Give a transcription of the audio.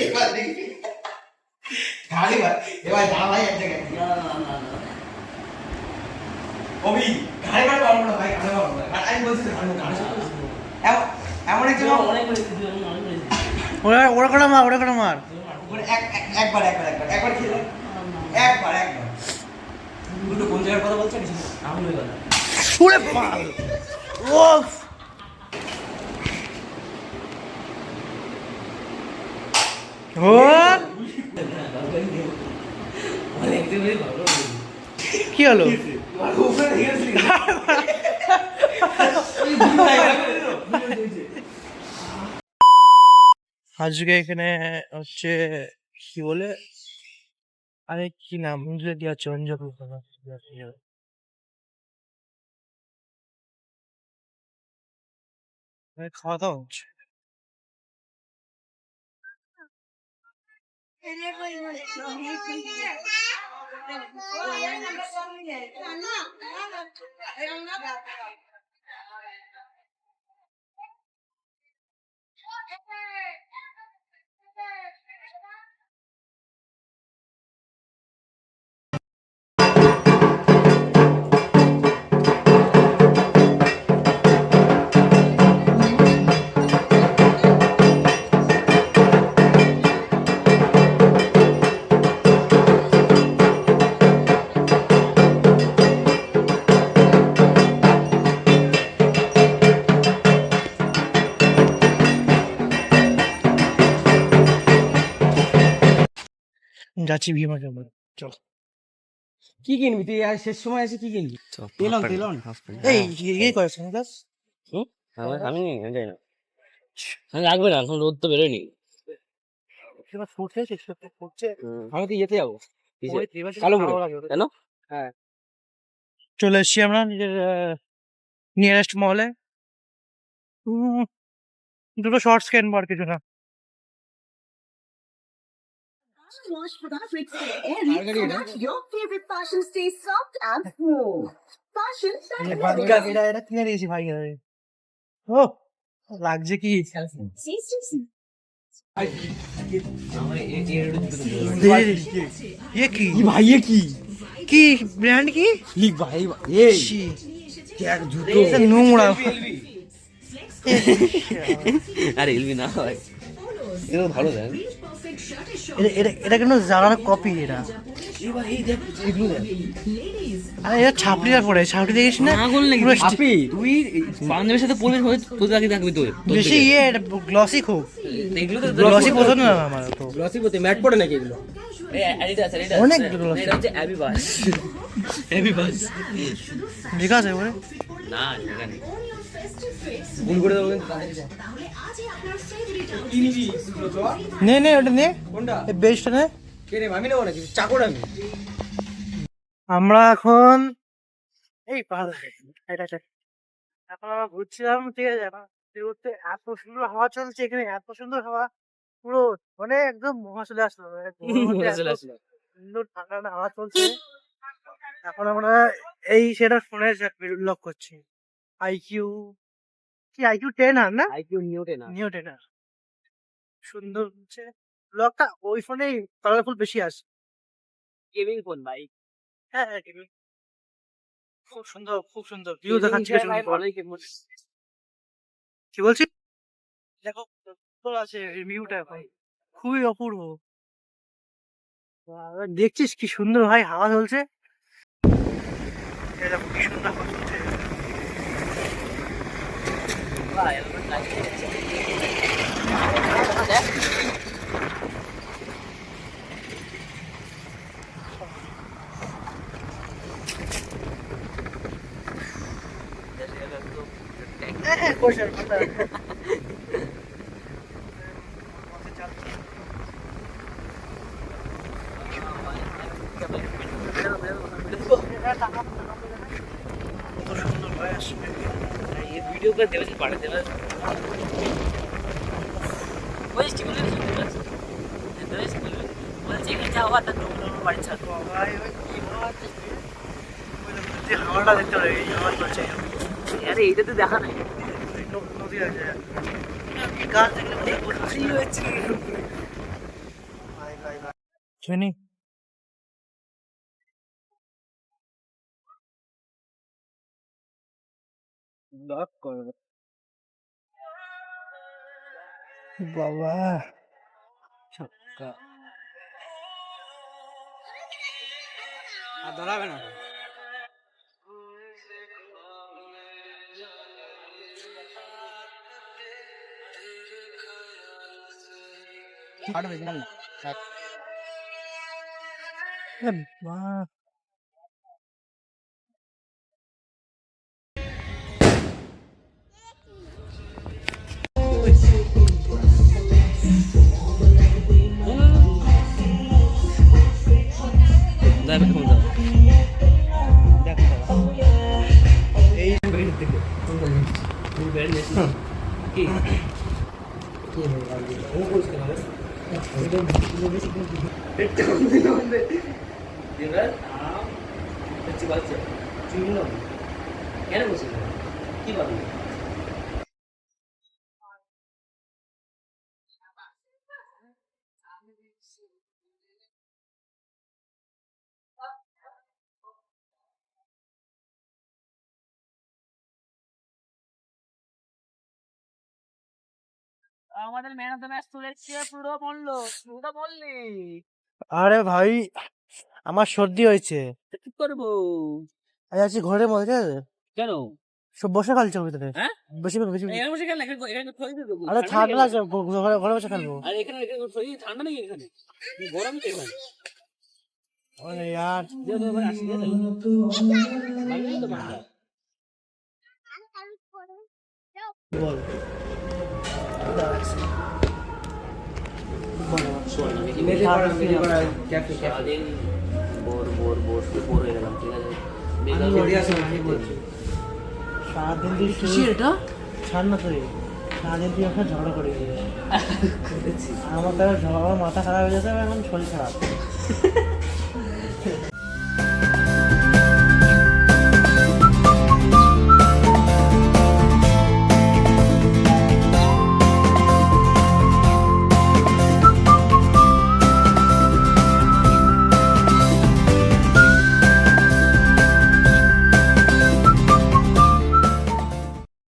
এবার দেখি খালি ভাই এবার যা ভাই এক জায়গায় ওবি গাড়ি মারতে পারবো না ভাই গাড়ি মারবো না আমি বলছি তো গাড়ি এমন এক জায়গা অনেক করেছি ওরা করে মার ওরা করে মার একবার খেলে একবার দুটো কোন জায়গার কথা বলছেন আমি বলি কথা ছুড়ে মার ওফ ও কি হলো আজকে এখানে হচ্ছে কি বলে আরে কি নাম বুঝলে দিয়া চঞ্জল খাওয়া দাওয়া হচ্ছে যাচ্ছি ভীমা কেমন চল কি কিনবি তুই আর শেষ সময় এসে কি কিনবি তেলন এই ইয়ে করেছে না আমি যাই না আমি লাগবে না এখন রোদ তো বেরোয়নি আমি তো ইয়েতে যাবো কালো কেন হ্যাঁ চলে এসছি আমরা নিজের নিয়ারেস্ট মলে দুটো শর্টস কিনবো আর কিছু না Wash with our Ritz Airy so that your favorite fashion stays soft and smooth. Fashion that এটা কিনে দিয়েছি ভাই ও লাগছে কি ये की ভাই এ কি की ब्रांड की লিখ ভাই এই দেখ জুতো নোংরা আরে এলবি না ভাই এটা ভালো দেন এটা কিন্তু জারার কপি এটা এবার এই দেখ এগুলো দেখ আরে এটা ছাপড়িটা পড়ে ছাপড়ি দেখিস না পাগল নাকি ছাপি তুই বান্ধবীর সাথে পড়বি তোদের আগে থাকবি তোর বেশি ইয়ে গ্লসি খুব এগুলো তো গ্লসি পছন্দ না আমার তো গ্লসি পড়তে ম্যাট পড়ে নাকি এগুলো এই অ্যাডিডাস অনেক গ্লসি এটা হচ্ছে অ্যাবি বাস অ্যাবি বাস ঠিক আছে বলে না জায়গা নেই ভুল করে দেবো নে নে ওটা নে কোনটা এই বেস্টটা নে কে রে আমি নেবো নাকি চাকর আমি আমরা এখন এই পাহাড় এটা এখন আমরা ঘুরছিলাম ঠিক আছে ঘুরতে এত সুন্দর হাওয়া চলছে এখানে এত সুন্দর হাওয়া পুরো মানে একদম মহা চলে আসলো সুন্দর ঠান্ডা হাওয়া চলছে এখন আমরা এই সেটা ফোনে লক করছি আইকিউ কি আইকিউ 10 আর না আইকিউ নিউ 10 আর সুন্দর হচ্ছে লকটা ওই ফোনেই কালারফুল বেশি আসে গেমিং ফোন ভাই হ্যাঁ হ্যাঁ খুব সুন্দর ভিউ দেখাচ্ছে কি বলছি দেখো সুন্দর আছে ভিউটা ভাই খুবই অপূর্ব দেখছিস কি সুন্দর ভাই হাওয়া চলছে দেখো কি সুন্দর হাওয়া চলছে वीडियो कर देवे पढ़ देवे ওই স্কুলে দেবে স্কুলে বলছে কি যাওয়া তা তোমরা বাড়ি ছাড়ো ভাই ওই কি হাওয়াটা দেখতে হবে এই হাওয়া চলছে আরে এইটা তো দেখা নাই শান্তি আছে গাছ দেখলে ভাই ভাই ভাই শুনি লক করবে বাবা ছক্কা আর ধরাবে না বাহ এই কেন বলছি কি পাবি আমাদের ম্যান অফ দ্য ম্যাচ তুলেছে পুরো বললি আরে ভাই আমার সর্দি হয়েছে কি করবো আজ আছি ঘরের মধ্যে ঠিক আছে কেন সব বসে খালছে ভিতরে হ্যাঁ বেশি বেশি এখানে বসে খেল এখানে থই দিয়ে দেবো আরে ঠান্ডা লাগছে ঘরে বসে খেলবো আর এখানে থই ঠান্ডা নেই এখানে গরম তো এখানে আরে यार দিয়ে দেবো আসি দিয়ে দেবো ভালোই তো বাংলা বল সারাদিন বোর হয়ে গেলাম ঠিক আছে সারাদিন তুই এটা ছাড় না তুই সারাদিন তুই এখন ঝগড়া করে আমার তার আমার মাথা খারাপ হয়ে যাচ্ছে এখন শরীর খারাপ